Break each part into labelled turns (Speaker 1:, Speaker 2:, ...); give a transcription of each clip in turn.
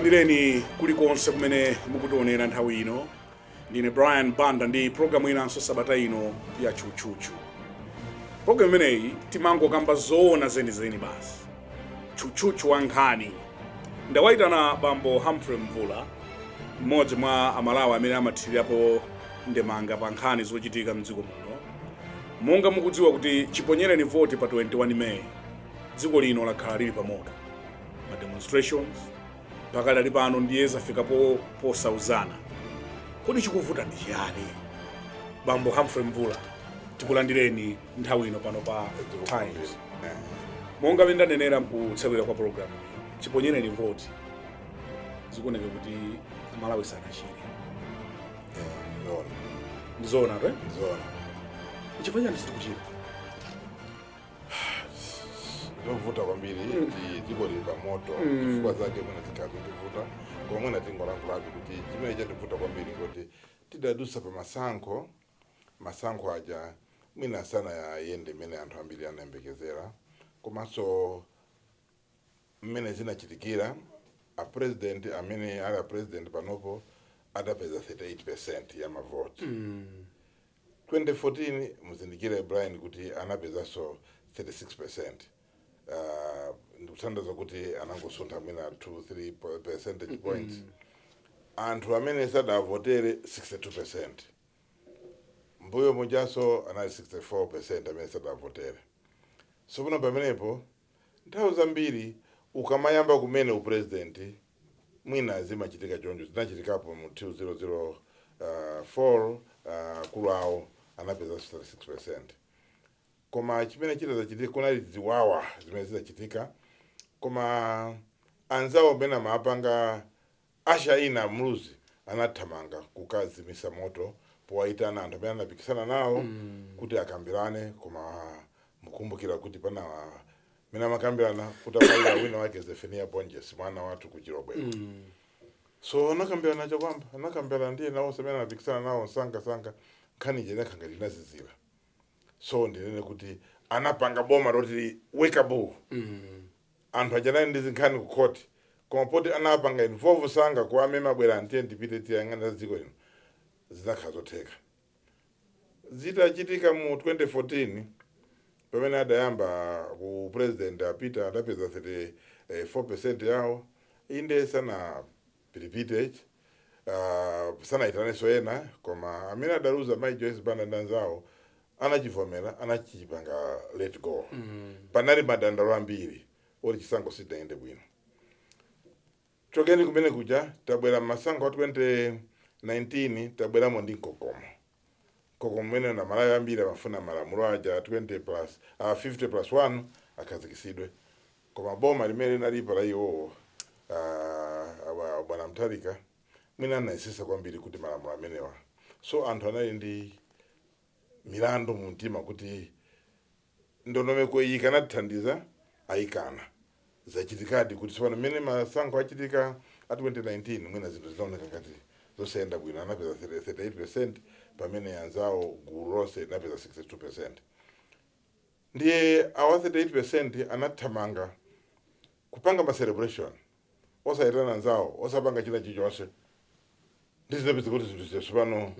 Speaker 1: tikulandireni kulikonse kumene mukutionera nthawi ino. Ndine Banda ndi programu inanso sabata ino ya Tchutchutchu. Programu imeneyi timangokamba zoona zenizeni basi. Tchutchutchu wa nkhani. Ndawayitana bambo Humphreys Mvula, mmodzi mwa amalawi amene amathirirapo ndemanga pa nkhani zochitika mdziko muno. Monga mukudziwa kuti chiponyereni voti pa 21 Meyi, dziko lino lakhala lili pamoto. Ma demonstrations pakadali pano ndiye zafikapo posauzana. Kodi chikuvuta ndi chiyani? Bambo Humphreys Mvula, tikulandireni nthawi ino pano pa Times. Monga ndanenera mkutsewera kwa programu iyi, chiponyereni voti zikuoneka kuti amalawi sanachire. Ndizoona to?
Speaker 2: Ndizoona.
Speaker 1: Chifanya ndisikuchira.
Speaker 2: Ndovuta kwambiri dziko lili pamoto chifukwa zake mwina zikhazi ndivuta koma mwina tingolankhulabe kuti chimene chandivuta kwambiri ngoti tidadusa pa masankho aja mwina sana yayende mmene anthu ambiri anayembekezera, komanso mmene zinachitikira a president amene ali a president panopo adapeza 38% ya mavoti. 2014 muzindikire Brian kuti anapezanso 36%. Ndikutanthauza kuti anangosuntha mwina 2-3 percentage points. Anthu amene sadavotere 62%. Mbuyo mujaso anali 64% amene sadavotere. So pano pamenepo nthawi zambiri ukamayamba kumene upresidenti mwina zimachitika choncho. Zinachitikapo mu 2004 kulawo anapeza 36%. Koma chimene chidachitika kunali ziwawa zimene zidachitika, koma anzawo bena maapanga asha ina mluzi anathamanga kukazimisa moto powayitana anthu amene anapikisana nawo kuti akambirane, koma mukumbukira kuti pana mina makambirana kutamalira wina wake Zefania Bonjes mwana wathu kuchirobwe. So anakambirana chakwamba, anakambirana ndiye nawo semene anapikisana nawo sanka nkhani je nakhanga linazizira. So ndinene kuti anapanga boma roti workable. Anthu ajanani ndi zinkhani ku court, koma poti anapanga involve sanga kwa amene mabwera ndiye ndipite tiyang'ana dziko lino zinakhazotheka. Zitachitika mu 2014 pamene adayamba ku president apita adapeza 34% yawo, inde sana pilipite sana itaneso ena, koma amene adaluza Mai Joyce Banda ndanzawo anachivomera anachipanga let go. Panali madandalo ambiri oti chisankho sidaende bwino. Chokeni kumene kuja tabwera masankho 2019 tabweramo ndi kokomo mwene na malawi ambiri amafuna malamulo aja 50+1 akhazikisidwe, koma boma limene linalipa la iwo bwana Mutharika mwina anayesesa kwambiri kuti malamulo amenewa. So anthu anali ndi milandu mumtima kuti ndondomeko iyi ikanatithandiza ayikana. Zachitikadi kuti tsopano mmene masankho achitika a 2019 mwina zinthu zinaoneka ngati zosayenda bwino. Anapeza 38% pamene anzawo gulu lonse linapeza 62%. Ndiye awa 38% anathamanga kupanga ma celebration osayitana anzawo, osapanga china chilichonse. Ndizinapeza kuti zinthu tsopano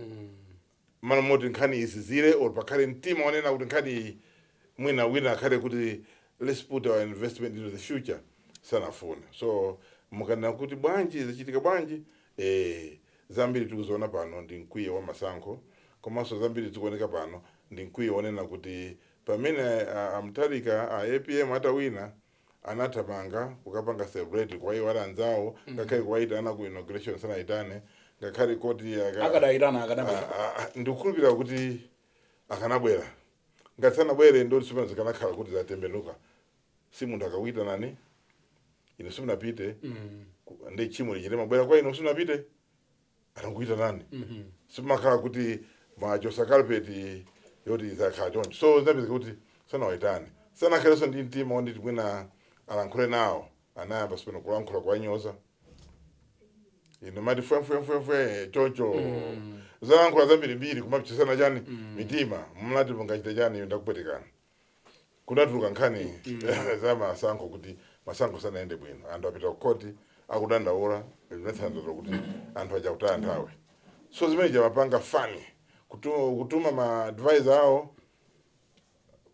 Speaker 2: mana moti nkhani isizire or pakhale mtima wanena kuti nkhani mwina wina akhale kuti let's put our investment into the future sanafune. So mukanena kuti bwanji zachitika bwanji, zambiri tikuziona pano ndi mkwiyo wa masankho, komanso zambiri tikuoneka pano ndi mkwiyo wanena kuti pamene Mutharika APM atawina anathamanga kukapanga celebrate kwa iwo anzawo, ngakhale kuwayitana ku inauguration sanayitane, ngakhale koti
Speaker 1: akadayitana
Speaker 2: ndikukhulupirira kuti akanabwera. Ngati sanabwere ndoti sipano zikanakhala kuti zatembenuka. Si munthu akawita nani ine simunapite ndi chimwe lichite mabwera kwa ine simunapite atanguita nani. Simakhala kuti machosa carpet yoti zakhala choncho. So zinapeza kuti sanawayitane, sanakhalenso ndi mtima wonditi mwina alankhule nawo, anayamba sipano kulankhula kwa nyoza ino mati fwe choncho. Zalankhula zambiri kumapichisana chani mitima mlati mungachita chani ndakupwetekana. Kunatuluka nkhani za masankho kuti masankho sanaende bwino. Anthu apita ku court akudandaula linathandazwa kuti anthu aja kutaya nthawi. So zimene jamapanga fani kutuma ma advisor awo,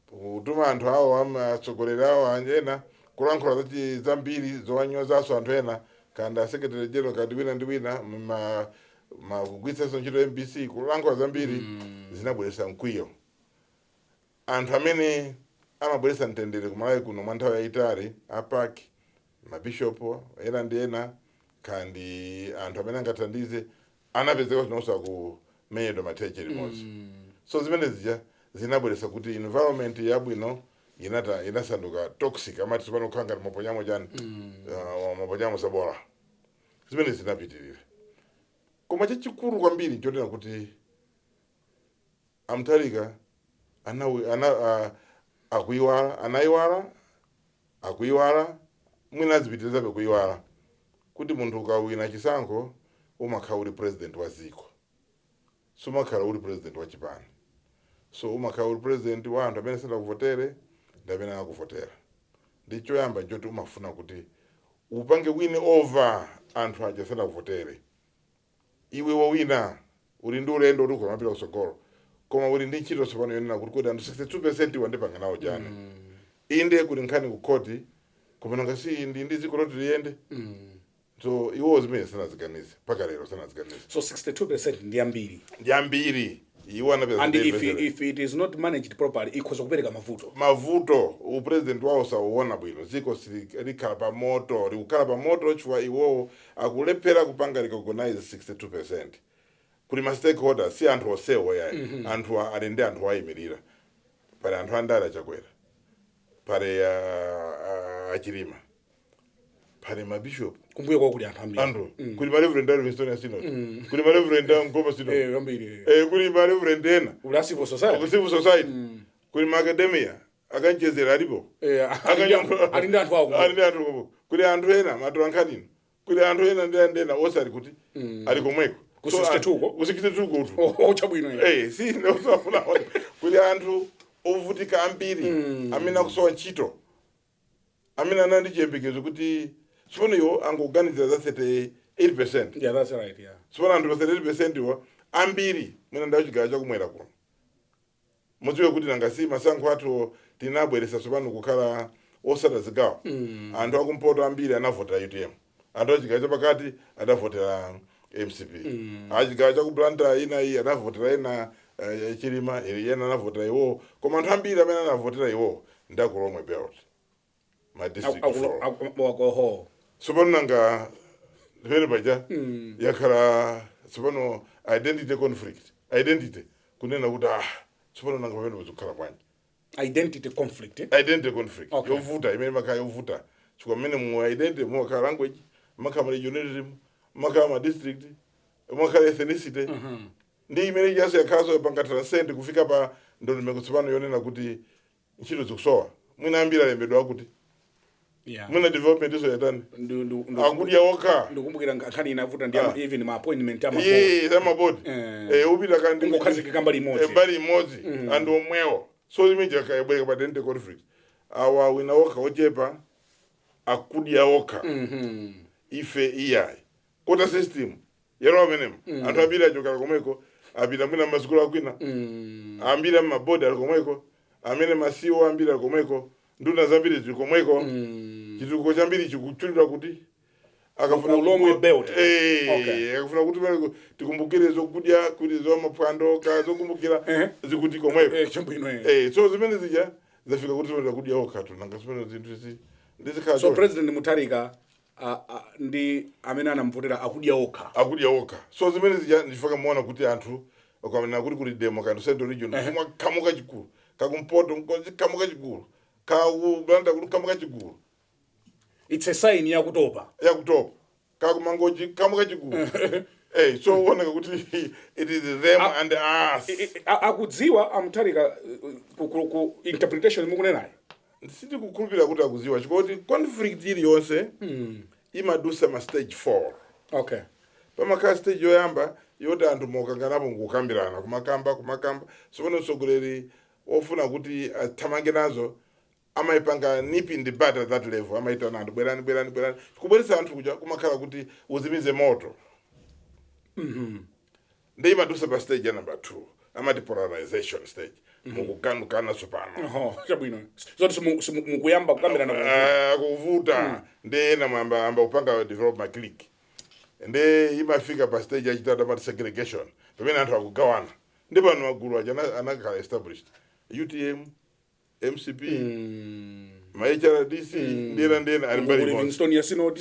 Speaker 2: kutuma anthu awo atsogoleri awo anjena kulankhula zambiri zowanyozaso anthu ena kanda secretary general kadi wina ndi wina kugwiritsanso ntchito MBC kulankhula zambiri zinabweretsa mkwiyo. Anthu amene amabweretsa mtendere kumalawi kuno mwa nthawi yayitali apaki mabishopu ena ndi ena kandi anthu amene angathandize anapezeka kunonso kumenyedwa mateche limodzi. So zimene zija zinabweretsa kuti environment yabwino inasanduka toxic amati tsopano kukhala ngati maponyamo chani maponyamo sabola. Zimene zinapitirira. Koma chachikulu kwambiri nchotera kuti Amutharika akuiwala mwina azipitirizabe kuiwala kuti munthu ukawina chisankho umakhala uli president wa dziko, sumakhala uli president wa chipani. So umakhala uli president wa anthu amene sanakuvotere ndi amene akuvotera. Ndi choyamba nchoti umafuna kuti upange win over anthu aja sanakuvotere. Iwe wawina uli ndi ulendo uli kumapita kusogolo, koma uli ndi ntchito tsopano yonena kuti kodi anthu 62% wandipanga nawo jana. Inde kuli nkhani ku koti koma ngasi ndi dziko loti liyende. So iwo zimene sanaziganize mpaka lero sanaziganize.
Speaker 1: So 62% ndi ambiri.
Speaker 2: Ndi ambiri.
Speaker 1: And if it is not managed properly, ikhoza kupereka
Speaker 2: mavuto upresident wawo sawona bwino ziko likhala pa moto likukhala pa moto chifukwa iwowo akulephera kupanga recognize 62%. Kuli ma stakeholders si anthu osewa yayi. Anthu ali ndi anthu ayimirira. Pali anthu andala chakwera. Pali achirima. Pali mabishop.
Speaker 1: Kumbuye kwa kuli anthu ambiri.
Speaker 2: Andro. Kuli ma reverend Winston Synod. Kuli ma reverend Ngoba Synod.
Speaker 1: Ambiri.
Speaker 2: Kuli ma reverend ena.
Speaker 1: Ula civil society.
Speaker 2: Civil society. Kuli ma academia. Akanchezera alipo.
Speaker 1: Ali anthu awo.
Speaker 2: Ali anthu awo. Kuli anthu ena matolankhani. Kuli anthu ena ndena osali kuti ali komweko.
Speaker 1: Kusikitituko
Speaker 2: utu.
Speaker 1: Chabwino.
Speaker 2: Si ndosafuna. Kuli anthu ovutika ambiri. Amina kusowa ntchito. Amina nandi chiyembekezo kuti Sipano yo angoganiza za 38%.
Speaker 1: Yeah, that's right, yeah.
Speaker 2: Sipano anthu 38% yo ambiri mwina ndachigawa chakumwera kuno. Mudziwe kuti nangasi masankho athu tinabweresa sipano kukhala osata zigawa. Anthu akumpoto ambiri anavotera UTM. Anthu achigawa chapakati anavotera MCP. Achigawa chakublanta ina iyi anavotera ina chirima yena anavotera iwo. Koma anthu ambiri amene anavotera iwo ndakulomwe belt. My district
Speaker 1: of
Speaker 2: Sipano nanga vene baja yakhala sipano identity conflict. Identity kunena kuti sipano nanga vene bazukhala kwanje.
Speaker 1: Identity conflict.
Speaker 2: Identity conflict.
Speaker 1: Okay.
Speaker 2: Yovuta imene makaya yovuta. Chikwa mene mu identity mu makaya language, makaya regionalism, makaya district, makaya ethnicity. Ndi imene jaso yakhaso yapanga transcend kufika pa ndondomeko sipano yonena kuti ntchito zikusowa. Mwina ambira lembedwa kuti
Speaker 1: yeah.
Speaker 2: Mwina development iso yatani. Akudya woka.
Speaker 1: Ndukumbukira nkhani inavuta ndi even ma appointment ama
Speaker 2: board. Ama board.
Speaker 1: Ubita kandi ngokhazika kambali imodzi.
Speaker 2: Mbali imodzi and omwewo. So imija kayabweka pa identity conflict. Awa wina woka ochepa akudya woka. Ife iyai. Quota system. Yero amenemo. Anthu abira achoka komweko abira mwina masukulu akwina. Ambira ma board alikomweko. Amene masiwo ambira alikomweko. Nduna zambiri zikomweko. Chituko chambiri chikuchulira kuti akafuna
Speaker 1: ulomwe belt.
Speaker 2: Akafuna kuti tikumbukire zokudya kuti zomapwando zokumbukira zikuti komweko.
Speaker 1: Chambino.
Speaker 2: So zimene zija zafika kuti zakudya okatu nanga zimene zinthu ndizikhala.
Speaker 1: So President Mutharika ndi amene anamvotera akudya okha.
Speaker 2: Akudya okha. So zimene zija ndifaka muona kuti anthu akamena kuti kuli demo kanto Central Region kumwa kamuka chikulu. Kakumpoto mkonzi kamuka chikulu. Banda kamuka chikulu.
Speaker 1: It's a sign ya kutopa.
Speaker 2: Kakumangoji kamuka chikulu. So wona kuti it is them and us.
Speaker 1: Akudziwa Amutharika ku interpretation mukunenayo.
Speaker 2: Siti kukhulupira kuti akudziwa chikoti conflict ili yonse imadusa ma stage 4.
Speaker 1: Okay.
Speaker 2: Pamaka stage yoyamba yoti anthu mokanganapo ngukambirana kumakamba. Sopano sogoleri ofuna kuti athamange nazo amaipanga nip in the bud at that level, amaita nandu bwerani kubweresa anthu kuja kumakhala kuti uzimize moto. Ndeima dusa pa stage number 2, amati polarization stage. Mukukana sopano.
Speaker 1: Chabwino. Zote mukuyamba kukambira na
Speaker 2: kuvuta ndena amba upanga develop my clique. Nde imafika pa stage achitata about segregation. Pamene anthu akugawana. Ndipo anu magulu aja anakhala established. UTM, MCP, HRDC, ndena alimbali
Speaker 1: Livingstone ya Synod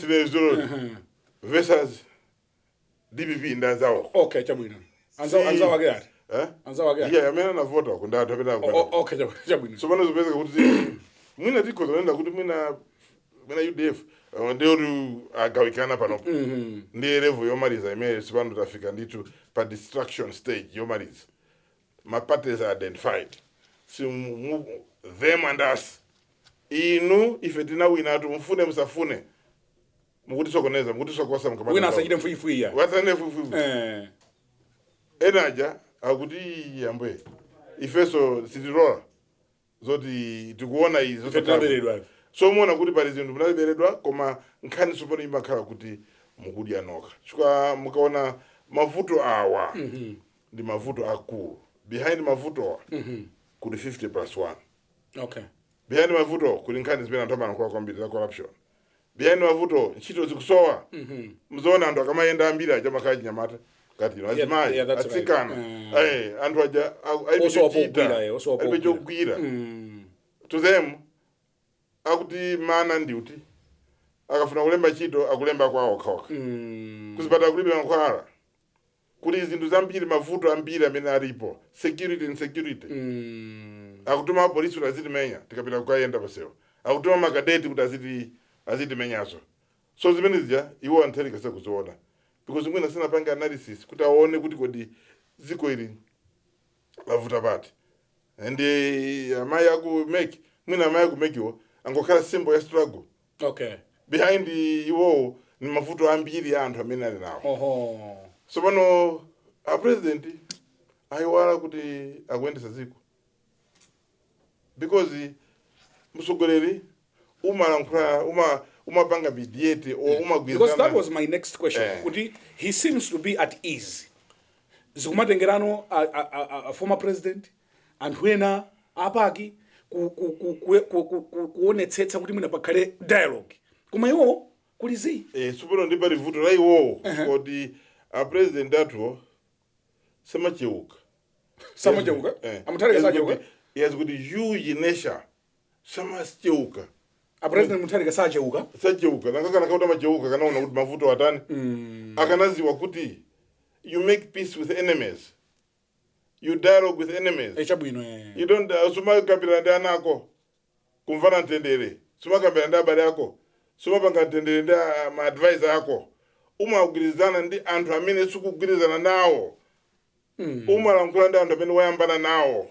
Speaker 2: versus DPP ndanzawo.
Speaker 1: Okay, chabwino. Anzawo agati. Anzawo agati.
Speaker 2: Yeah, amena na vote kunda atapenda.
Speaker 1: Okay, chabwino.
Speaker 2: So bana zopeza kuti mwina tikoza nenda kuti mwina UDF ndio agawikana panopo. Ndiye level yomaliza imene sipano tafika nditu pa distraction stage yomaliza. My parties are identified. So them and us. Inu if it na wina atu mfune msafune. Mukuti sokoneza, mukuti sokosa mkamata.
Speaker 1: Wina asajide mfuifuii ya.
Speaker 2: Watane mfuifuii. Enaja akuti yambwe. Ifeso sitirola. Zoti tukuona hizi
Speaker 1: zote.
Speaker 2: So muona kuti pali zinthu munaberedwa koma nkhani sopano imakhala kuti mukudi anoka. Chukwa mukaona mavuto awa. Ndi mavuto akulu. Behind mavuto kuli 50+1.
Speaker 1: Okay.
Speaker 2: Behind mavuto kuli nkhani zimene anthu amanakuwa kwambiri za corruption. Behind mavuto ntchito zikusowa. Mzoona anthu akamayenda ambiri aja makaji nyamata. Kati no azimayi atsikana. Anthu aja alibe chogwira. To them akuti mana ndiuti akafuna kulemba ntchito akulemba kwawo okhaokha. Kuzipata kulibe mankhwala. Kuli zinthu zambiri mavuto ambiri amene alipo. Security and security. Akutuma apolisi kuti azitimenya tikapita kukayenda pasewa. Akutuma makadeti kuti azitimenyaso. So zimene zija iwo anthelika sekuziona. Because mwina sinapanga analysis kuti aone kuti kodi ziko ili mavuta pati. And amayi akumake mwina amayi akumakewo angokhala symbol ya struggle.
Speaker 1: Okay.
Speaker 2: Behind iwo ni mavuto ambiri anthu amene ali nawo. So pano a president ayiwala kuti akuyendesa ziko. Because musogoleri umapanga mediate or umagwizana.
Speaker 1: Because that was my next question. He seems to be at ease. Zikumatengerano a former president and wena apaki kuonetsetsa kuti mwina pakhale dialogue. Koma iwo kulizi.
Speaker 2: Supano ndipali vuto la iwo kodi a president atwo samacheuka.
Speaker 1: Samacheuka? Amutharika sacheuka?
Speaker 2: Yes, kuti huge nature samacheuka.
Speaker 1: A president mutharika sacheuka?
Speaker 2: Sacheuka. Nakakana kauta macheuka kanaona kuti mavuto watani. Akanaziwa kuti you make peace with enemies. You dialogue with enemies.
Speaker 1: Chabwino.
Speaker 2: You don't suma kapira ndi anako. Kumvana ntendere. Suma kapira ndi abale yako. Suma panga ntendere ndi ma advisor yako. Umagwirizana ndi anthu amene sikugwirizana nawo. Umalankhula ndi anthu amene wayambana nawo.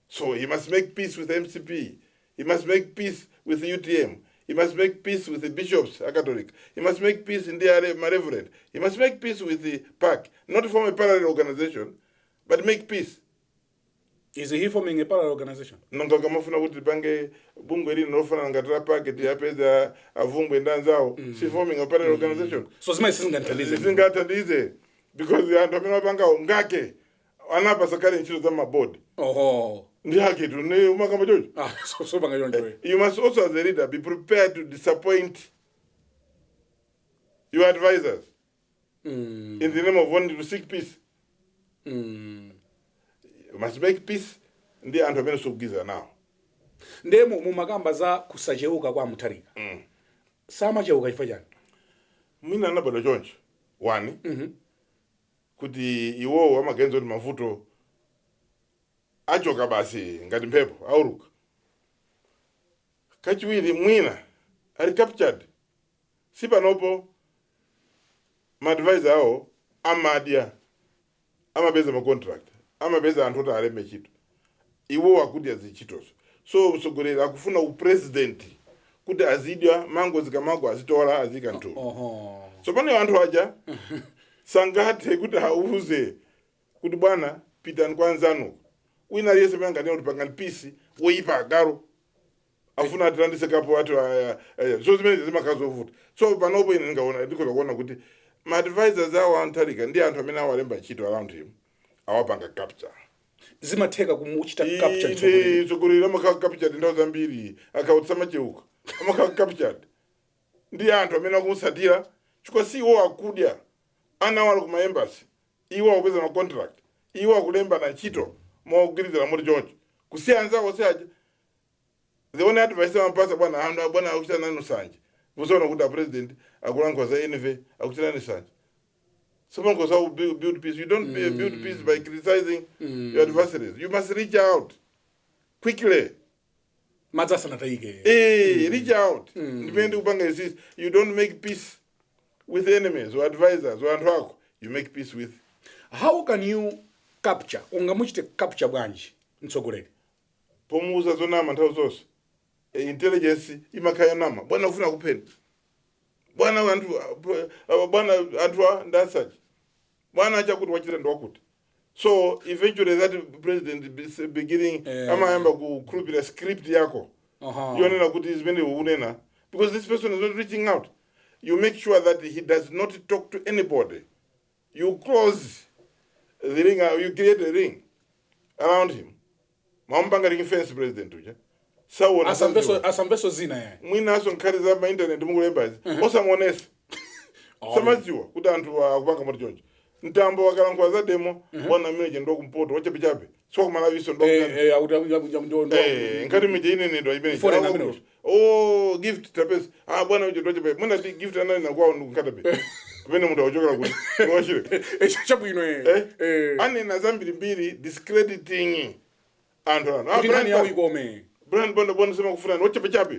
Speaker 2: So he must make peace with the MCP. He must make peace with the UTM. He must make peace with the bishops, a Catholic. He must make peace in the Reverend. He must make peace with the PAC. Not form a parallel organization, but make peace.
Speaker 1: Is he forming a parallel organization?
Speaker 2: Nonga kamafuna kuti pange bungwe lino lofana ngatira PAC ti apeza avumbwe ndanzawo. Si forming a parallel organization.
Speaker 1: So zimene sizingathandize.
Speaker 2: Sizingathandize because anthu amene apangawo ngake anapa sakale ntchito za mabodi. Ndi haki tu ne umakamba chocho.
Speaker 1: So banga choncho.
Speaker 2: You must also as a leader be prepared to disappoint your advisors in the name of wanting to seek peace. You must make peace ndi anthu amene sokugiza nawo.
Speaker 1: Nde mu makamba za kusacheuka kwa Mutharika. Samacheuka chifukwa chani?
Speaker 2: Mwina anabada choncho. One. Kuti iwo amagenza kuti mavuto achoka basi ngati mphepo auruka. Kachiwiri mwina ali captured. Sipanopo ma advisor awo amadya amapeza ma contract amapeza anthu oti alembe ntchito. Iwo wakudya zichitozo. So msogoleri akufuna upresident kuti azidya mango zikamago azitola azika nthu. So pano anthu aja sangathe kuti auze kuti bwana pitani kwanzanu. Wina yese manga ndio pangani peace woipa agaro afuna atilandise kapo watu so zimene zimakazovuta so panopo ine ndingaona ndikoza kuona kuti ma advisors awo antalika ndi anthu amene awalemba ntchito around him awapanga capture
Speaker 1: zimatheka kumuchita capture
Speaker 2: tsogoleri amakhala captured nthawi zambiri akautsa macheuka amakhala captured ndi anthu amene akumusatira chifukwa si iwo akudya anawala ku maembasi iwo akupeza ma contract iwo akulemba na ntchito mogwirizana moti choncho kusiya anzawo seaja the only advice amapasa bwana akuchita nani sanje kuzoona kuti president akulankhula za envy akuchita nani sanje someone goes out build peace. You don't build peace by criticizing your adversaries. You must reach out quickly. Reach out. You don't make peace with enemies or advisors or antwako. You make peace with.
Speaker 1: How can you capture? Ungamuchite capture bwanji mtsogoleri.
Speaker 2: Pomuza zonama nthawi zonse. Intelligence imakaya nama. Bwana ufuna kupenda. Bwana anthu ndasachi bwana achakuti wachita ndwakuti so eventually that president is beginning amayamba kukhulupirira script yako yonena kuti zimene unena because this person is not reaching out. You make sure that he does not talk to anybody. You close the ring, you create a ring around him. Mambanga ring fence president uja
Speaker 1: asamveso zina yani
Speaker 2: mwina aso nkhaliza pa internet mungulembazi osamuonesa samadziwa kuti anthu akupanga moti choncho mtambo wakalankhula za demo bwana manager ndo kumpoto wachapechape so kumalaviso ndo ngati mije inenedwa imene gift tapesi bwana uja ndo chape mwina gift anali na kwao nkatape kumene munthu akuchokera kuti wachire
Speaker 1: chabwino
Speaker 2: anena zambirimbiri discrediting anthu
Speaker 1: nani yawo ikome
Speaker 2: Banda bwana sema kufuna wachapechape.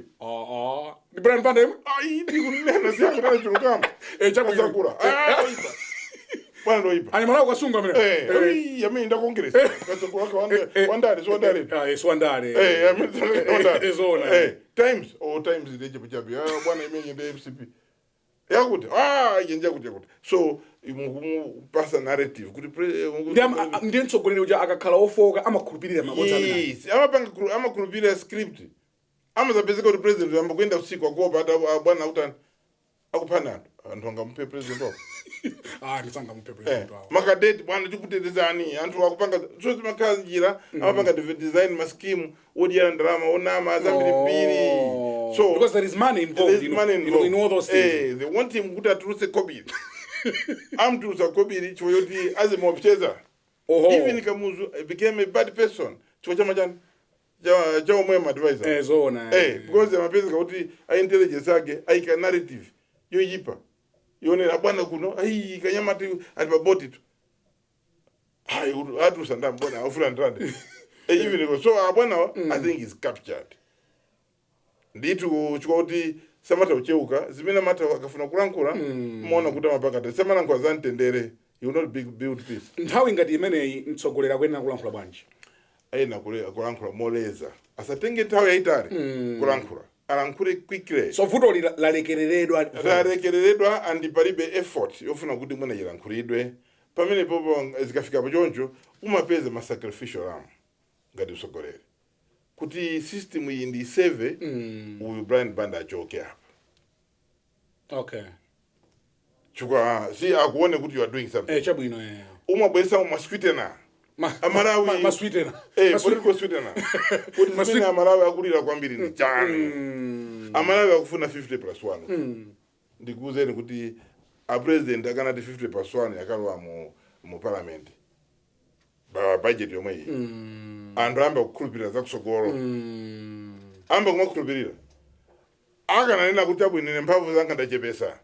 Speaker 1: Ni Banda yemu?
Speaker 2: Ndi kunena siya kuna chulukama.
Speaker 1: Chakula.
Speaker 2: Bwana ndo ipa.
Speaker 1: Ani malawo kwasunga mene.
Speaker 2: Yami nda kongress. Kasakula wandare so wandare.
Speaker 1: Wandare.
Speaker 2: Yami wandare.
Speaker 1: Zona.
Speaker 2: Times ide chapechape. Bwana imenye nda FCP. Yakuti yenja kuti so pasa narrative kuti
Speaker 1: ndiye mtsogoleri uja akakhala ofoka amakhulupirira mabodza amene
Speaker 2: amakhulupirira script amazapezeka kuti president yamba kuenda usiku akopa bwana utani akuphana anthu angamupe president wako
Speaker 1: ndisangamupe president wako
Speaker 2: makadeti bwana chikutetezani anthu akupanga so zimakhala njira amapanga design ma scheme odiyana ndalama onama azambirimbiri so
Speaker 1: because there is money involved in all those things
Speaker 2: they want him kuti atuluse kobiri amtulusa kobiri chifukwa choti azimopseza even Kamuzu became a bad person chifukwa chama chaomwe advisor
Speaker 1: zona
Speaker 2: because amapezeka kuti intelligence yake aika narrative yoyipa yonera bwana kuno kanyamati atipaboti tu atulusa ndambona afuna ndande even so bwana I think is captured nditu chikwa kuti samata ucheuka zimene mata akafuna kulankhula muona kuti amapakata samalankhula za mtendere you will not build peace.
Speaker 1: Nthawi ngati imeneyi mtsogoleri akuyenera kulankhula bwanji
Speaker 2: ayena kulankhula moleza asatenge nthawi yayitali kulankhula alankhule quickly
Speaker 1: so vuto lalekereredwa and palibe effort yofuna kuti mwina ilankhulidwe pamene popo zikafika pachoncho umapeza ma sacrificial ram ngati mtsogoleri kuti system iyi ndi save uyu Brian Banda achoke apa okay
Speaker 2: chukwa si akuone kuti you are doing something
Speaker 1: chabwino
Speaker 2: umabwesa masweetener amalawi
Speaker 1: masweetener
Speaker 2: political sweetener kuti zimene amalawi akulira kwambiri ni chani amalawi akufuna 50+1 ndikuuzeni kuti a president akanati 50+1 yakalowa mu parliament budget yomwe iyi anthu amba kukhulupirira zakusogolo amba kumakhulupirira akananena kuti abwinine mphamvu zanga ndachepesa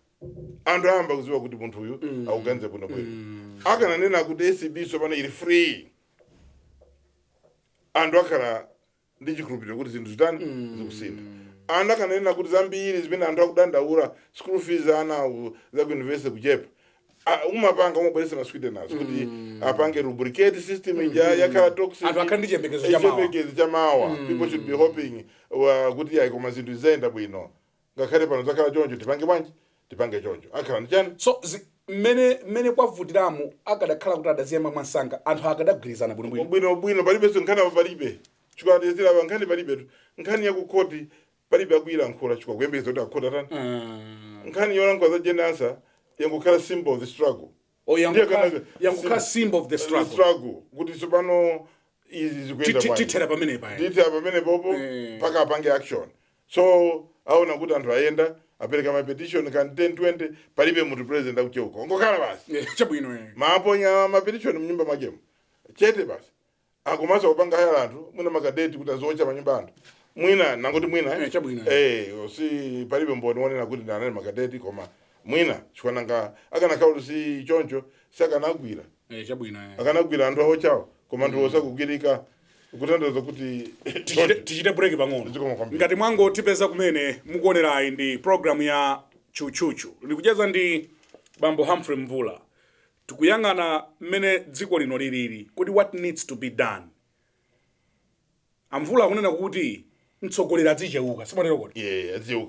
Speaker 2: anthu amba kuziwa kuti munthu uyu akuganiza bwino bwino akananena kuti SCB sopano ili free anthu akhala ndi chikhulupiriro kuti zinthu zitani zikusintha anthu akananena kuti zambiri zimene anthu akudandaula school fees ana za ku university kuchepa umapanga umabweresa masweeteners kuti apange lubricate system yakhala toxic
Speaker 1: anthu akhala ndi chiyembekezo
Speaker 2: chamawa people should be hoping kuti koma zinthu zizayenda bwino ngakhale pano zakhala choncho tipange bwanji tipange choncho akhala ndi chani
Speaker 1: so mmene kwavutiramu akadakhala kuti adaziyamba mwansanga anthu akadagwirizana bwinobwino
Speaker 2: palibenso nkhani palibe chikwadezera nkhani palibe nkhani yakukoti palibe akuira nkhula chikwa kuyembekeza kuti akhoda tani nkhani yolankhula za gender answer yangokhala symbol of the struggle
Speaker 1: yangokhala symbol of the struggle
Speaker 2: kuti tsopano izi zikuyenda
Speaker 1: tithera pamenepa
Speaker 2: popo paka apange action so aona kuti anthu ayenda apereka mapetition kan 10-20 palibe munthu president akucheuka ngokhala basi
Speaker 1: chabwino
Speaker 2: maaponya mapetition mnyumba makemo chete basi akomasa kupanga haya anthu mwina makadeti kuti azocha manyumba anthu mwina nangoti mwina si palibe mboni wonena kuti ndanali makadeti koma mwina chikwananga akanakhala si choncho sakanagwira
Speaker 1: chabwino
Speaker 2: akanagwira anthu awo chawo koma anthu osakugwirika kutandaza kuti
Speaker 1: tichite break pang'ono ngati mwango tipeza kumene mukuonerayi ndi program ya Tchutchutchu ndikucheza ndi bambo Humphreys Mvula tikuyang'ana mmene dziko lino lilili kuti what needs to be done. Amvula akunena kuti mtsogoleri adzicheuka simatero kuti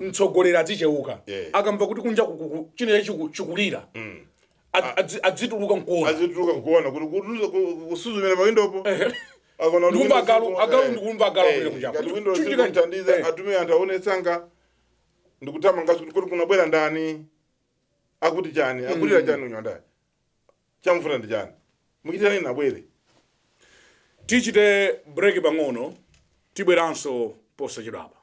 Speaker 1: mtsogoleri adzicheuka akamva kuti kunja chine chikulira adzituluka nkuona
Speaker 2: kuti kusuzumira pawindopo akona
Speaker 1: ndumva galo
Speaker 2: kunja atume anthu aonetsanga ndikutama ngaso kuti kunabwera ndani akuti chani akulira chani unyonda chamfuna ndi chani mukitani nabwere
Speaker 1: tichite break pang'ono tibweranso posachedwapa.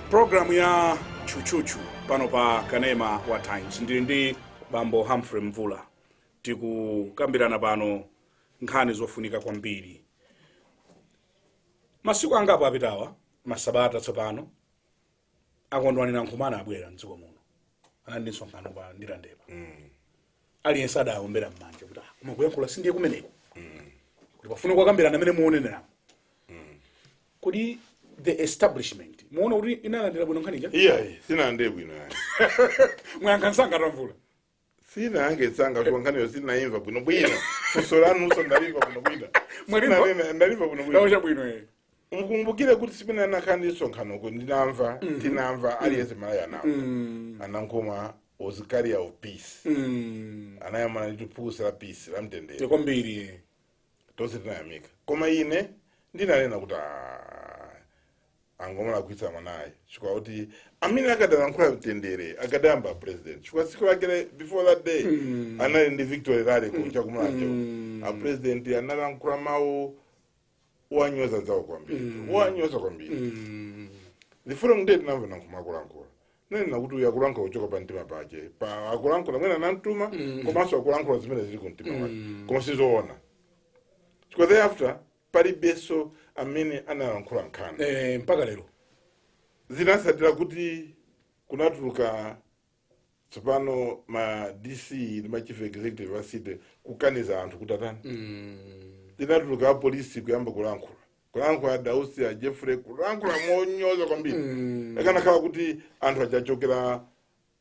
Speaker 1: Program ya Tchutchutchu pano pa Kanema wa Times ndili ndi bambo Humphreys Mvula tikukambirana pano nkhani zofunika kwambiri. Masiku angapo apitawa masabata tsopano akondwanira nkhumana abwera mdziko muno anandinso nkhano pa ndirandepa aliyense adaombera mmanja kuti kumakuyankhula sindiye kumeneko kuti pafuna kukambirana amene muonenera kuti the establishment muona kuti inalandira bwino nkhani
Speaker 2: sinande bwino
Speaker 1: mwayankha nsanga tamvula
Speaker 2: sinange tsanga kwa nkhaniyo sinaimva bwino funso lanu so ndaliva bwino ndaliva
Speaker 1: bwino
Speaker 2: mkumbukire kuti sipina nakhandiso nkhanoko ndinamva tinamva aliyense malaya anamva anankoma was a carrier of peace anayamana litupusa la peace la mtendere
Speaker 1: kwambiri
Speaker 2: tonse tinayamika koma ine ndinalena kuti angomala kuitsa mwanaye chikwa kuti amene akadalankhula mtendere akadayamba president chikwa siku lakile before that day anali ndi victory rally kunja kumulanje a president analankhula mawu wanyoza zawo kwambiri the following day tinamva nankumakulankhula nene nakuti uyakulankhula uchoka pa mtima pache pa akulankhula mwena namtuma komanso akulankhula zimene zili ku mtima wake koma sizoona chikwa thereafter palibenso amene analankhula nkhani
Speaker 1: mpaka lero
Speaker 2: zinasatira kuti kunatuluka tsopano ma DC ndi ma chief executive asite kukaniza anthu kuti atani zinatuluka polisi kuyamba kulankhula Dausi a Jeffrey kulankhula monyoza kwambiri akanakhala kuti anthu achachokera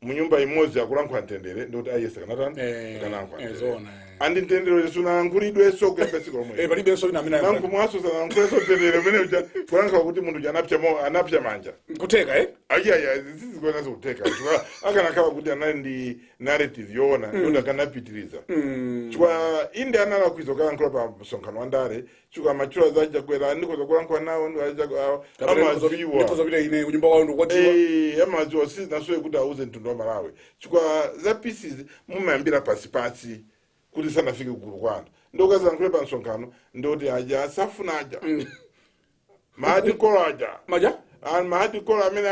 Speaker 2: munyumba imodzi akulankhula mtendere ndikuti ayese kanatani kanankhula andi mtendere lisunankhulidwe so kuyamba siku lomwe
Speaker 1: palibenso ina amene
Speaker 2: nankumwaso sanankhulesa mtendere umene uja kulankhula kuti munthu anapsa manja
Speaker 1: kuteka
Speaker 2: zizikuona zikuteka akanakhala kuti anali ndi narrative yoona ndikuti akanapitiriza chikwa inde analakwiza kulankhula pa msonkhano wa ndale chikwa machula zaja kwera ndikoza kulankhula nawo
Speaker 1: amaziwa ine kunyumba kwawo ndikukwatiwa
Speaker 2: amaziwa sizinasoye kuti auze mtundu wa Malawi chikwa za pieces mumayambira pasipasi kuti sanafike kugulu kwanu ndokazalankhule pa msonkhano ndoti aja asafuna aja maadikola aja maadikola amene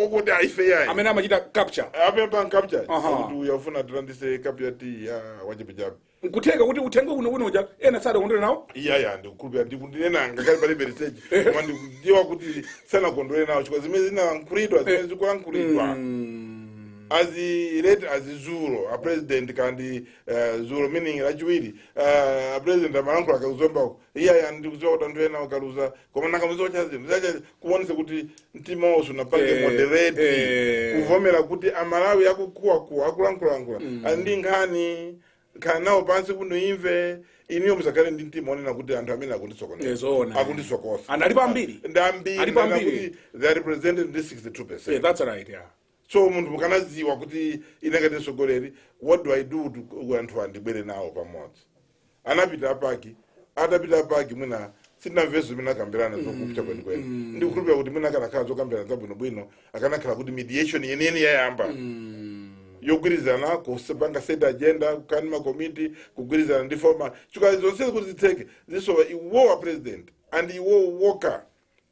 Speaker 2: wokuti aife yayi
Speaker 1: amene amachita capture
Speaker 2: kuti uyafuna tilandise capture ya wachipichapi
Speaker 1: nkuteka kuti uthenga uno uja ena sada kondwera nawo
Speaker 2: ndikukhulupira ndinena ngakhale palibe research koma ndikudziwa kuti sanakondwere nawo chikwa zimene zinalankhulidwa zimene zikulankhulidwa as Zulu a president kandi Zulu meaning lachiwiri a president amalankhula akazombako ndikudziwa kuti anthu ena akaluza koma nakamuziwa chazinhu kuonesa kuti mtima wonse unapange moderate kuvomera kuti amalawi akukuwakuwa akulankhulalankhula andi nkhani nawo pansi kuno imve iniyo msakale ndi mtima onena kuti anthu amene akundisokosa
Speaker 1: and alipo ambiri
Speaker 2: ndambiri kuti they are represented in this 62%.
Speaker 1: That's right,
Speaker 2: so munthu mukanaziwa kuti ine ngati mtsogoleri what do I do to anthu andibwere nawo pamodzi. Anapita apaki atapita apaki mwina sitinamveso zimene akambirana zokupita kwenikweni ndikukhulupirira kuti mwina akanakhala zokambirana zabwinobwino akanakhala kuti mediation yeniyeni yayamba yogwirizana kupanga set agenda kukani makomiti kugwirizana ndi forma chikali zonse kuti zitheke zisowa iwowa president and iwo woka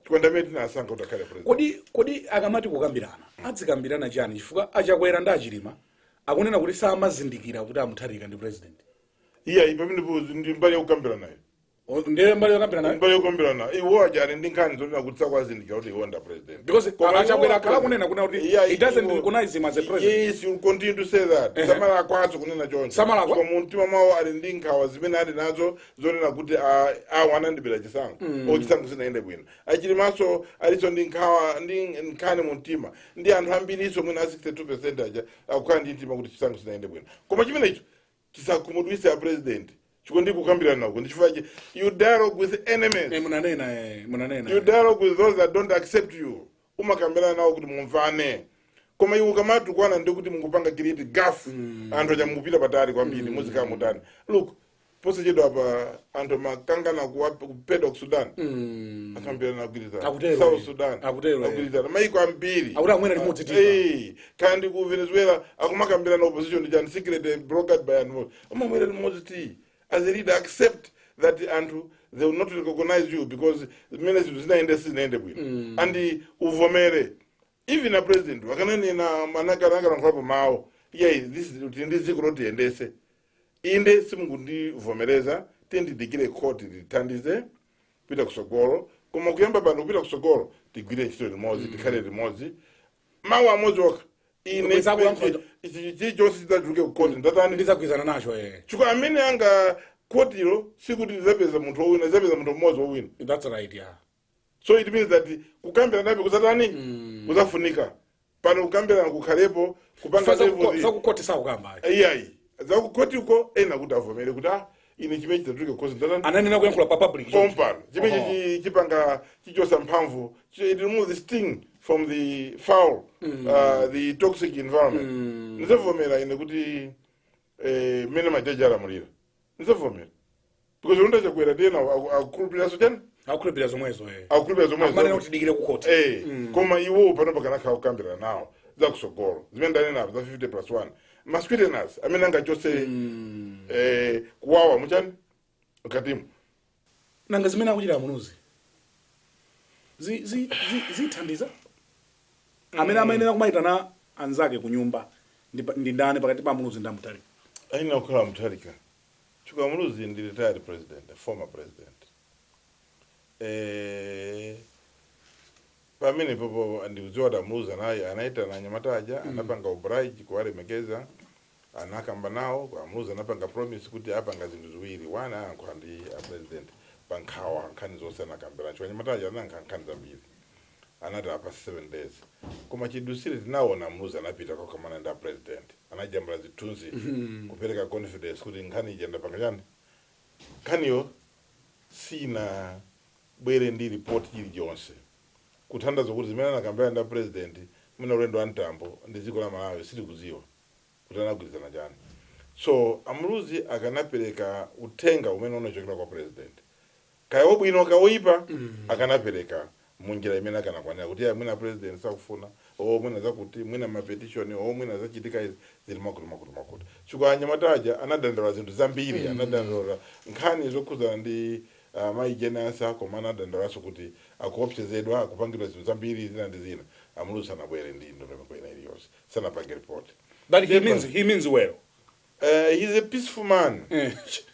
Speaker 2: chikondamene tinasankha kuti akhale president.
Speaker 1: Kodi akamati kukambirana adzikambirana chani chifukwa achakwera ndi achilima akunena kuti samazindikira kuti amutharika ndi president.
Speaker 2: Iya pamene ndi mbali yokukambirana nayo.
Speaker 1: Ndiye mbali yokambirana nayo.
Speaker 2: Mbali yokukambirana iwo ajali ndi nkhani zonena kuti sakwazindikira kuti iwo nda president.
Speaker 1: Because achakwera akhala kunena kuti he doesn't recognize him as a president.
Speaker 2: Yes, you continue to say that. Samala akwazo kunena choncho.
Speaker 1: Samala akwa.
Speaker 2: Kwa mtima mawo ali ndi nkhawa zimene ali nazo zonena kuti awana ndibira chisango. O chisango sinaende bwino. Achilimaso aliso ndi nkhawa ndi nkhani mu mtima. Ndi anthu ambiriso mwina 62% aja akukhala ndi mtima kuti chisango sinaende bwino. Koma chimene icho chisakumudwisa ya president. Chikondi kukambirana nako ndichifukwa you dialogue with enemies.
Speaker 1: Munanena.
Speaker 2: You dialogue with those that don't accept you. Umakambirana nawo kuti mumvane. Koma iwo kamati kwana ndikuti mungupanga kiriti gafu anthu aja mupita patali kwambiri muzika mutani. Look, pose chedo apa anthu makangana kupeda ku Sudan. Akambirana nagwirizana. South Sudan. Nagwirizana. Maiko ambiri.
Speaker 1: Akura mwena limodzi tipa.
Speaker 2: Kandi ku Venezuela akumakambirana opposition ndi secret brokered by animals. Mwena limodzi tipa. As a leader, accept that they will not recognize you because the ministry is not in bwino. And uvomere. Even a president, wakanani na manakana nkwapo mao. Yeah, this is zikuroti endese. Inde simungundi uvomereza. Tendi dikire koti ditandize. Pita kusogoro. Kuma kuyamba bandu pita kusogoro. Tigwire chito limozi, tikale limozi. Mawa mozi waka. Ine Josi zitajuke kukoti.
Speaker 1: Ndiza kuizana nacho
Speaker 2: Chukwa amene anga kotiro sikuti zapeza munthu owina zapeza munthu mmodzi owina.
Speaker 1: That's right, yeah.
Speaker 2: So it means that kukambira nabe kuzatani kuzafunika. Pano kukambira kukhalepo kupanga level.
Speaker 1: Zakukoti sakukamba.
Speaker 2: Iyayi. Zakukoti uko ena kuti avomere kuti ine chimechi tatuke kukosi ndatani.
Speaker 1: Ananena kuyankhula pa public.
Speaker 2: Kompani. Chimechi chipanga chichosa mphamvu. It removes the sting from the foul, the toxic environment. Nizavomera ine kuti mene majaji alamulira. Nizavomera. Because unta chakwera tena akulupira so chani?
Speaker 1: Akulupira zomwezo
Speaker 2: Akulupira zomwezo.
Speaker 1: Akumane kuti digire kukoti.
Speaker 2: Koma iwo pano pakanaka ukambira nawo. Zakusogolo. Zimene ndanena za 50+1. Masquiteners amene angachose kuwawa muchani? Ukatimu.
Speaker 1: Nanga zimene akuchira munuzi. Zithandiza? Amene amayenera kumaitana anzake kunyumba ndi ndani pakati pa munuzi ndi Mutharika.
Speaker 2: Aina ukhala Mutharika. Chukwa munuzi ndi retired president, a former president. Pamene popo ndikudziwa da munuzi naye anaita na Nyamataja anapanga ubraiji kuwalemekeza anakamba nawo kwa munuzi anapanga promise kuti apanga zinthu ziwiri wana ankhandi a president pankhawa nkhani zonse anakambira chwa Nyamataja ananka nkhani zambiri. Anati apa 7 days. Koma chidusire tinaona munuzi anapita kwa command of president. Anajambula zithunzi kupereka confidence kuti nkhani ijenda pangachani. Nkhaniyo sina bwere ndi report ili jonse. Kuthandaza kuti zimene anakambira nda president mwina ulendo wa Ntambo ndi dziko la Malawi sili kuziwa. Kuti anagwirizana chani. So amuluzi akanapereka uthenga umene unachokera kwa president. Kaya wabwino kaoipa akanapereka munjira imene akanakwanira kuti mwina president sakufuna mwina zakuti mwina mapetition mwina zachitika zili makuti. Chukwa Nyamataja anadandala zinthu zambiri anadandala nkhani zokhuzana ndi maijenasa koma anadandalaso kuti akuopsezedwa akupangidwa zinthu zambiri zina ndi zina amuluzi sanabwere ndi ndondomeko ina iliyonse sanapange report.
Speaker 1: But he means well.
Speaker 2: He's a peaceful man.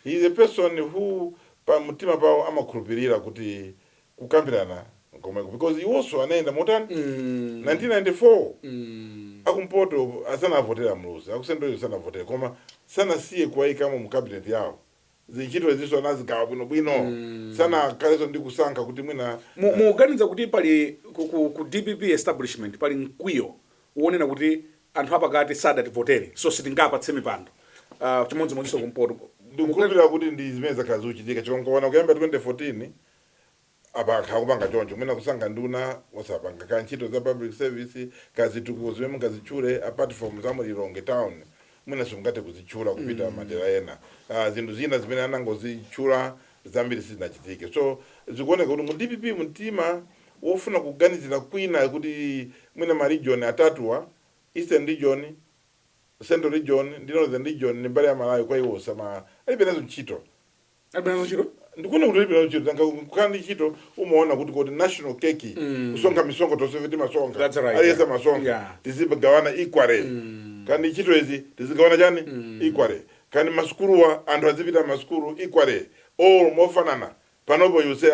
Speaker 2: He's a person who pa mutima pawo amakhulupirira kuti kukambirana because he also anaenda motani 1994 akumpoto asana votera muluzi akusendo sana votera koma sana siye kwaika mu cabinet yawo zichitwa ziso nazigawa bwino sana kaleso ndi kusankha kuti mwina
Speaker 1: muganiza kuti pali ku DPP establishment pali mkwiyo uonena kuti anthu apakati sadati votere so sitingapatse mipando chimodzimodzi kumpoto
Speaker 2: ndikukhulupirira kuti ndi zimene zakhala zikuchitika chongoona kuyamba 2014 apa khakupanga choncho mwina kusanga nduna wasapanga kanchito za public service kazitukuziwe mungazitchure apart from zamulilonge town mwina simungate kuzichula kupita madera ena zinthu zina zimene anangozitchula zambiri sizinachitike. So zikuoneka kuti mu DPP mtima wofuna kuganizira kwina kuti mwina ma region atatuwa, Eastern region, Central region ndi Northern region ni mbali ya Malawi kwa iwo sama alipenazo ntchito.
Speaker 1: Alipenazo ntchito?
Speaker 2: Ndikuna kuti alipenazo ntchito tanga kukandi ntchito umaona kuti national keki kusonga misongo toseveti masonga.
Speaker 1: That's right.
Speaker 2: Aliyesa masonga. Tizigawana equally. Kandi ntchito izi tizigawana chani equally. Kandi masukuluwa anthu azipita masukulu equally. All mofanana. Panopo you say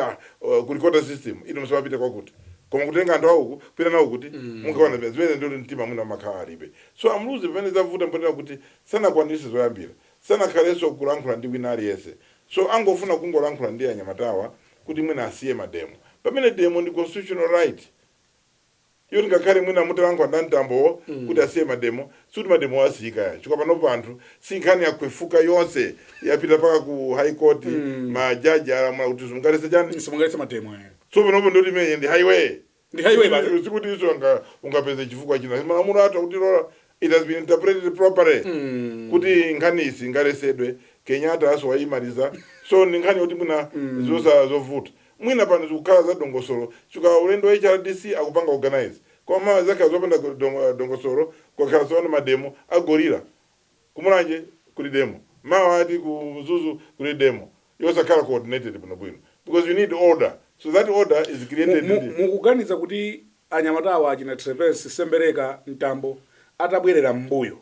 Speaker 2: kulikota system ino msabapita kwa kuti. Koma kutenga anthu auku pita nawo kuti mungaona zimene ndio mtima mwina makhala alibe. So amluzi pamene zavuta mponera kuti sana kwanise zoyambira. Sana khaleso kulankhula ndi wina aliyese. So angofuna kungolankhula ndi anyamatawa kuti mwina asiye mademo. Pamene demo ndi constitutional right. Yoni ngakhale mwina mutalankhula ndi mtambo kuti asiye mademo, suti mademo asiyika ya. Chifukwa panopo anthu sinkhani yakwefuka yonse yapita paka ku high court majaji alamula kuti simungalese chani?
Speaker 1: Simungalese mademo.
Speaker 2: So panopo ndoti imene ndi highway.
Speaker 1: Ndi highway basi.
Speaker 2: Sikuti iso ungapeze chifukwa china. Malamulo athu kuti lola it has been interpreted properly. Kuti nkhani isi ngalesedwe Kenyatta aso waimaliza. So nkhani yoti mwina zovuta. Mwina pano zikukhala za dongosolo. Chuka ulendo wa HRDC akupanga organize. Kwa mawa zake azopenda dongosolo kwa khalasona mademo agorira. Kumulanje kuli demo. Mawa hati kuzuzu kuli demo. Yosa kala coordinated pano bwino. Because you need order. So that order is created.
Speaker 1: Mukuganiza kuti anyamatawa achina Trepes Sembereka Ntambo atabwerera mbuyo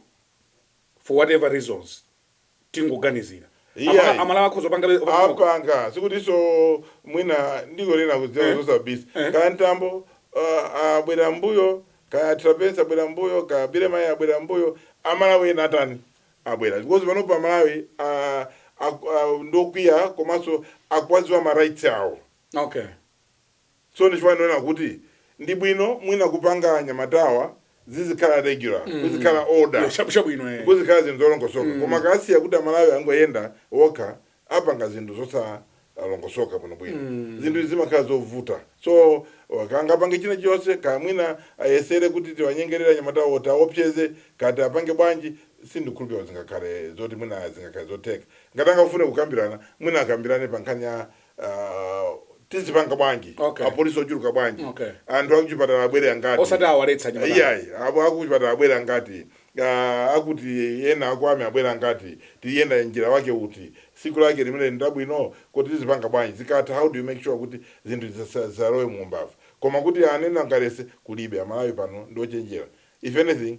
Speaker 1: for whatever reasons tingoganizira.
Speaker 2: Yeah.
Speaker 1: Amalawa kuzopanga
Speaker 2: apanga sikuti so mwina ndiko lena kuziwa zosa bisi ka Ntambo abwera mbuyo ka Trepes abwera mbuyo ka Birema abwera mbuyo Amalawi natani abwera because panopa Malawi ndokwiya komanso akwaziwa ma rights awo.
Speaker 1: Okay.
Speaker 2: So nishwana kuti ndi bwino mwina kupanga anyamatawa zizikhala regular, zizikhala order.
Speaker 1: Shabu ino
Speaker 2: Kuzikhala zinthu zolongosoka. Koma kasi akuti Malawi angoyenda okha apanga zinthu zosa longosoka pano bwino. Zinthu zimakhala zovuta. So kangapanga china chonse kamwina ayesere kuti tiwanyengerera anyamatawa oti aopseze kati apange bwanji sindikhulupirira zingakhale zoti mwina zingakhale zoteka. Ngatanga ufune kukambirana mwina akambirane pankhani ya tizipanga bwanji apolisi ochuluka bwanji anthu akuchipatala abwere angati
Speaker 1: osati awaletsa nyamata
Speaker 2: iyayi akuchipatala abwere angati akuti yena akwame abwere angati tiyenda njira wake uti siku lake limene ndabwino kuti tizipanga bwanji zikatha. How do you make sure kuti zinthu zisalowe mumbava koma kuti anena ngalese kulibe Amalawi pano ndochenjera. If anything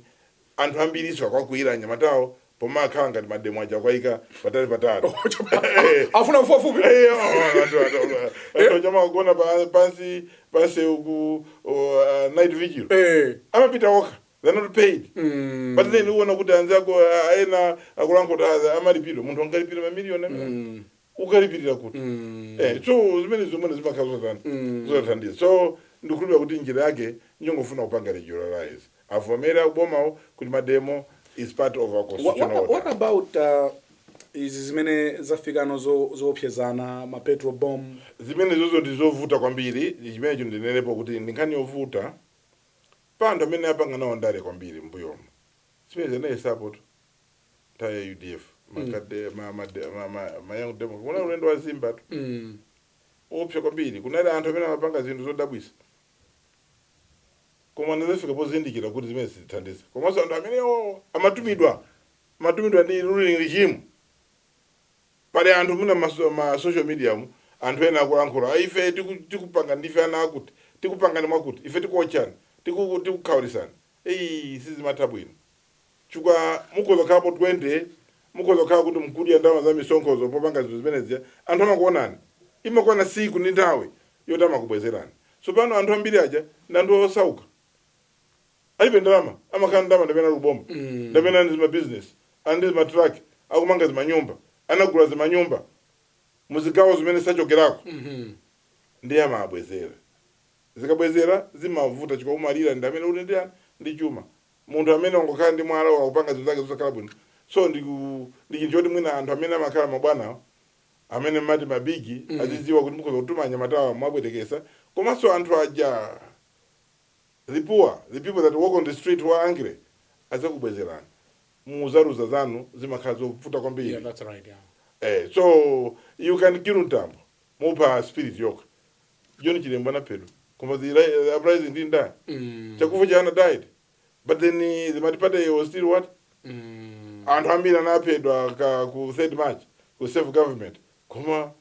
Speaker 2: anthu ambiriso akwakwira nyamatawo poma akhala ngati mademo aja kwaika patali
Speaker 1: afuna mfupi
Speaker 2: jama kugona pansi uku night vigil amapita okha, they're not paid. But then uwona kuti anzako aena akulankhula amalipidwa munthu angalipidwa mamiliyoni ukalipidira kuti so zimene zimakhala zothandiza. So ndikhulupirira kuti njira yake njengofuna kupanga regularize avomera kubomawo kuti mademo is part of our constitutional order.
Speaker 1: What about izi zimene zafikano zoopsezana ma petrol bomb
Speaker 2: zimene zozo ndizovuta kwambiri chimene ndinenepo kuti ndinkhani yovuta panthu amene apanga nawo ndale kwambiri mbuyomo zimene zinayi support taya UDF makade ma young demo kuna ulendo wa Zimba tu opsya kwambiri kunali anthu amene amapanga zinthu zodabwisa koma ndazafika pozindikira kuti zimene zithandiza komanso anthu amene amatumidwa ndi ruling regime. Pale anthu muna ma social media mu anthu ena akulankhula ife tikupanga ndife ana akuti tikupanga ndi mwakuti ife tikuochana tikukhawulisana sizimatha bwino chukwa mukozokhala po 20 mukozokhala kuti mkudya ndalama za misonkhozo popanga zinthu zimenezi anthu amakuonani imakwana siku ndi nthawi yoti amakubwezerani. So pano anthu ambiri aja ndi anthu osauka alibe ndalama amakhala ndalama ndamene aluboma ndamene ndi ma business andi ma truck akumanga zimanyumba anagula zimanyumba muzigawo zimene sachokerako ndi amabwezera zikabwezera zimavuta chikwa umalira ndi amene uli ndi chuma munthu amene wangokhala ndi mwala wakupanga zinthu zake zosakhala bwino. So ndi chinthu choti mwina anthu amene amakhala mabwana amene mati mabigi aziziwa kuti mukhoza kutuma anyamatawa mwabwetekesa komanso anthu aja the people that walk on the street who are angry azakubwezerani muzaruza zanu zimakhala zovuta kwambiri.
Speaker 1: Yeah, that's right, yeah.
Speaker 2: So you can kill mtambo mupa spirit yoka John Chiremba na pedo koma the uprising didn't die. Chakufu jana died, but then the Matipade was still what and Hamila na pedwa ku third March ku self government koma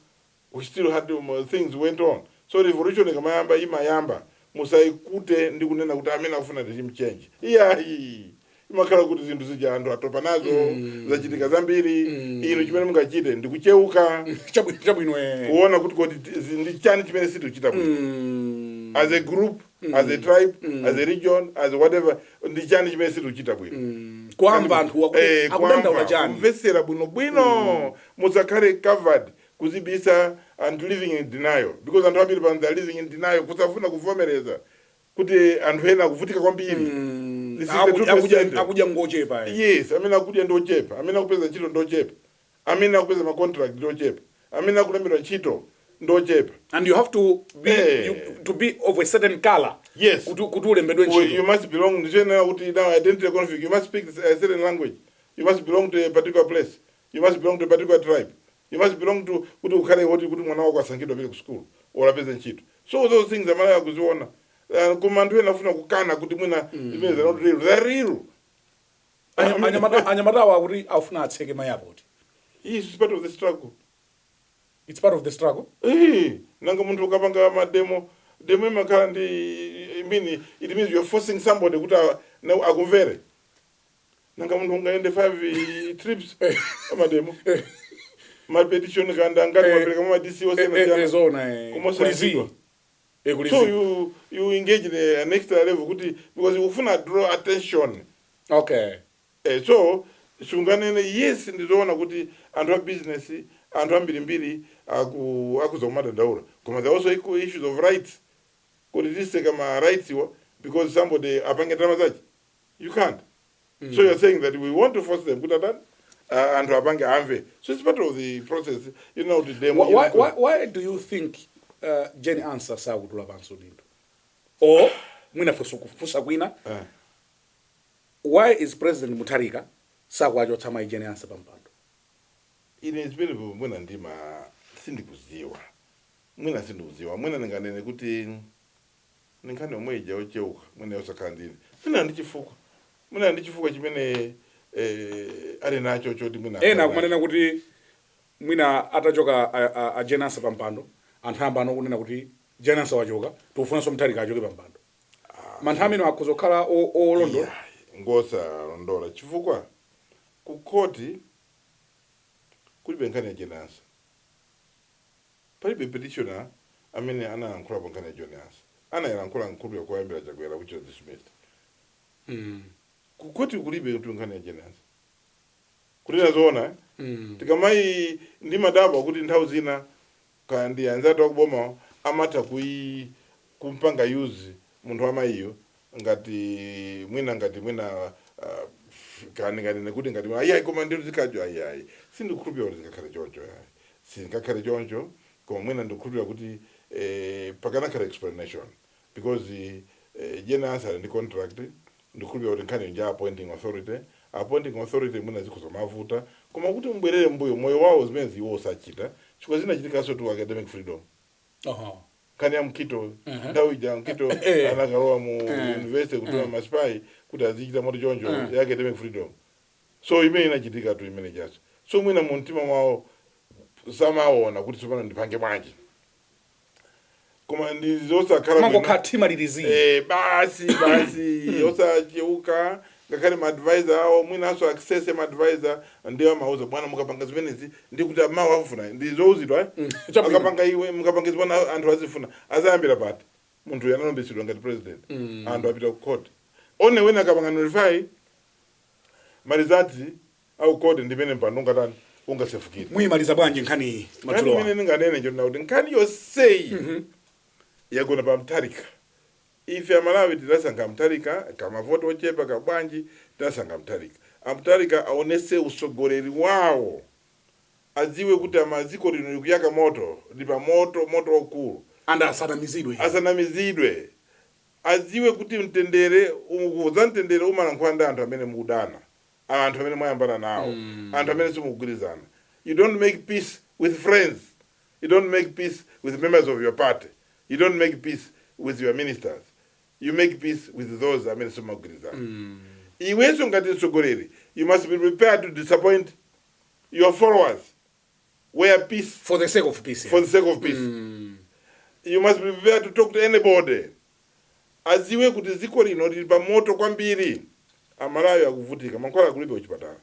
Speaker 2: we still had things went on. So revolution kamayamba imayamba musaikute ndi kunena kuti amene akufuna regime change imakhala kuti zinthu zija anthu atopa nazo zachitika zambiri ino chimene mungachite ndi kucheuka
Speaker 1: chabwino
Speaker 2: kuona kuti ndi chani chimene situchita bwino as a group as a tribe as a region as whatever ndi chani chimene situchita bwino
Speaker 1: kwamba anthu akudandaula chani
Speaker 2: kumvesera bwino musakhale covered kuzibisa and living in denial because anthu ambiri pano are living in denial kusafuna kuvomereza kuti anthu ena kuvutika kwambiri.
Speaker 1: Akuja ngochepa.
Speaker 2: Yes, amene akuja ndochepa, amene akupeza ntchito ndochepa, amene akupeza ma contract ndochepa, amene akulembera ntchito ndochepa.
Speaker 1: And you have to be of a certain color.
Speaker 2: Yes.
Speaker 1: Kuti ulembedwe ntchito.
Speaker 2: You must belong kuti now identity conflict. You must speak a certain language. You must belong to a particular place. You must belong to a particular tribe. You must belong to kuti ukhale kuti mwana wako asankhidwa pele ku school or apeze ntchito. So those things amala kuziona. Kumandu enafuna kukana kuti mwina zimene not real. They're real.
Speaker 1: Anyamatawa kuti afuna atseke mayapo.
Speaker 2: Yes, it's part of the struggle.
Speaker 1: It's part of the struggle.
Speaker 2: Nanga muntu ukapanga demo imakhala ndi it means you're forcing somebody kuti akumvere. Nanga muntu ungaende 5 trips amademo. My petition kanda ngati mapereka mama DC
Speaker 1: osena
Speaker 2: so you engage in an extra level kuti because you ufuna draw attention.
Speaker 1: Okay.
Speaker 2: So sunganene yes ndizoona kuti anthu a business anthu ambirimbiri akuzomata daura koma there also equal issues of rights kuti tiseka ma rights because somebody apange drama zachi you can't. So you're saying that we want to force them kuti atani and apange amve. So it's part of the process, you know, the demo.
Speaker 1: Why do you think Jenny answer sakutula panso lindo? Or mwina fusa kwina? Why is President Mutharika sakwachotsa mai Jenny answer pampando?
Speaker 2: Ine is mwina ndima sindikuziwa. Mwina nganene kuti ninkane omweja ocheuka mwina yosakandini. Mwina ndichifukwa chimene ali nacho choti mwina
Speaker 1: kumanena kuti mwina atachoka a Jenasa pampando anthu ambano kunena kuti Jenasa wachoka tofunanso Mutharika achoke pampando manthu amene akuzokhala olondo
Speaker 2: ngosa londola chifukwa ku koti kulibe nkhani ya Jenasa palibe petitioner amene anayankhula pa nkhani ya Jenasa anayankhula nkulu yokuayambira chakwera which was dismissed. Kukoti kulibe nkhani ya Jenasa kulina zoona tikamai ndi madaba kuti nthawi zina kandi anzatu akuboma amata kumpanga use munthu amayiyo ngati mwina ngati nekuti ngati ayi koma ndiro zikajo ayi sindikhulupira kuti zingakhale choncho koma mwina ndikukhulupira kuti pakanakhala explanation because Jenasa ndi contract ndikhulupira kuti nkhani nja appointing authority mwina zikhoza mavuta koma kuti mbwerere mbuyo moyo wawo zimene ziwo osachita chikwa zinachitika to academic freedom. Kani ya Mkito ndawi ja Mkito anakalowa mu university kutoa maspai kuti azichita moto chonjo ya academic freedom. So imene inachitika tu imene jaso. So mwina muntima wao samaona kuti tsopano ndipange bwanji. Koma ndizosa khala
Speaker 1: mango khatima lilizi
Speaker 2: basi yosa cheuka ngakhale ma advisor awo mwina aso access ma advisor ndiye mauza bwana mukapanga zimenezi ndikuti mawu afuna ndizozidwa akapanga iwe mukapanga zibona anthu azifuna azayambira pati munthu yanalombesidwa ngati president anthu apita ku court one wena akapanga notify malizati au code ndimene mpando ngatani ungasefukira
Speaker 1: muyimaliza bwanji nkhani matulo
Speaker 2: mene ninganene njo nauti nkhani yosei yagona pa Mutharika. Ife Malawi tidasanga Mutharika kama voto ochepa ka bwanji tidasanga Mutharika. Mutharika aonese usogoleri wawo aziwe kuti amaziko lino likuyaka moto lipa moto okulu
Speaker 1: anda
Speaker 2: asanamizidwe aziwe kuti mtendere ukuvuza mtendere umalankhula ndi anthu amene mukudana anthu amene mwayambana nawo anthu amene simukugwirizana. You don't make peace with friends, you don't make peace with members of your party, you don't make peace with your ministers, you make peace with those amene simukugwirizana. Iwenso ngati mtsogoleri, you must be prepared to disappoint your followers where peace,
Speaker 1: for the sake of peace.
Speaker 2: For the sake of peace. You must be prepared to talk to anybody. Aziwe kuti ziko lino lili pa moto kwambiri. Amalawi akuvutika, mankhwala kulibe kuchipatala.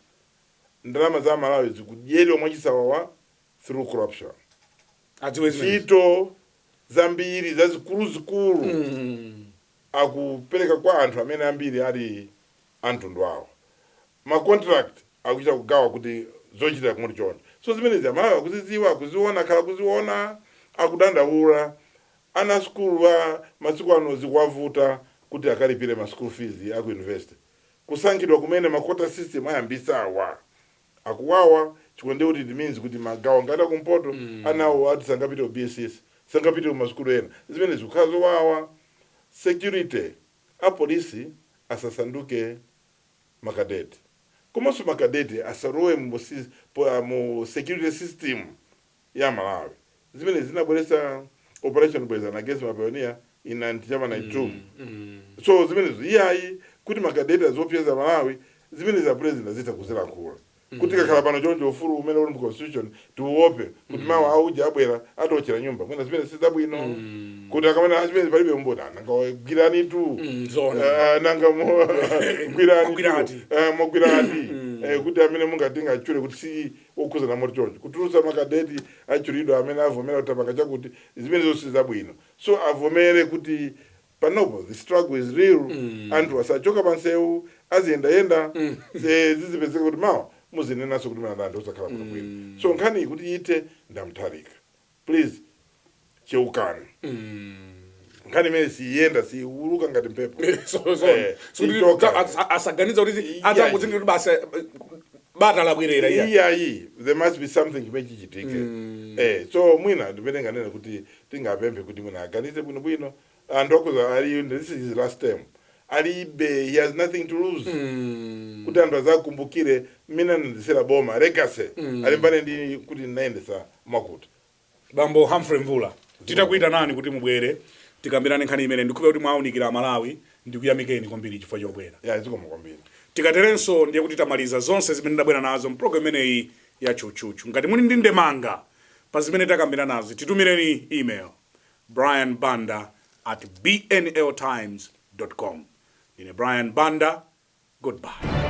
Speaker 2: Ndalama za Malawi zikudyedwa mwachisawawa through corruption.
Speaker 1: Aziwe
Speaker 2: ntchito zambiri zazikulu akupereka kwa anthu amene ambiri ali anthu awo. Ma contract akuchita kugawa kuti zochita kumoti chonde. So zimenezi Amalawi akuzidziwa, akuziona, khala kuziona, akudandaula. Ana school wa masiku ano zikuwavuta kuti akalipire ma school fees aku university. Kusankhidwa kumene makota system ayambisawa. Akuwawa chikonde kuti it means kuti magawo ngati kumpoto anawo ati sangapite BSS, sangapite ku maskulu ena. Zimene zikhazo wawa. Security a polisi asasanduke makadeti. Komanso makadeti asarowe mu security system ya Malawi. Zimene zinabweresa operation Bwezana against Mapeonia in 1992. So zimene iyayi kuti makadeti azopyeza Malawi zimene za president zita kuzira kula. Kuti kakhala pano chonje ufulu umene uli mu constitution tiuope kuti mawa auja abwera atochera nyumba mwina zimene sizabwino kuti akamana zimene palibe mbona nanga gwirani tu nanga gwirani kuti amene mungatinga achure kuti si okhuza na moto chonje kutulusa makadeti achulidwa amene avomera kutapanga chakuti zimene zonse zabwino. So avomere kuti panopo the struggle is real anthu asachoka pansewu aziyenda zizipezeka kuti mawa muzinenaso kuti mwana ndando osakhala kuno bwino. So nkhani kuti ite ndamtharika. Please cheukani. Nkhani imene siyenda siuluka ngati mphepo.
Speaker 1: Asaganiza kuti atanguzini kuti basa bata labwirera
Speaker 2: iyayi. There must be something chimechichitike. So mwina ndipene nganena kuti tingapemphe kuti mwina aganize bwino anthu akuza ali this is his last term. Alibe, he has nothing to lose. Kuti anthu azakumbukire mina ndisera boma rekase alimbane ndi kuti naendesa makuta.
Speaker 1: Bambo Humphreys Mvula titakuita nani kuti mubwere tikambirane nkhani imene ndikhupe kuti mwaunikira Malawi ndikuyamikeni kwambiri chifukwa chobwera.
Speaker 2: Zikomo kwambiri.
Speaker 1: Tikaterenso ndiye kuti tamaliza zonse zimene ndabwera nazo mprogram imeneyi ya Tchutchutchu. Ngati muli ndi ndemanga pa zimene takambira nazo titumireni email brianbanda@bnltimes.com. Brian Banda, goodbye.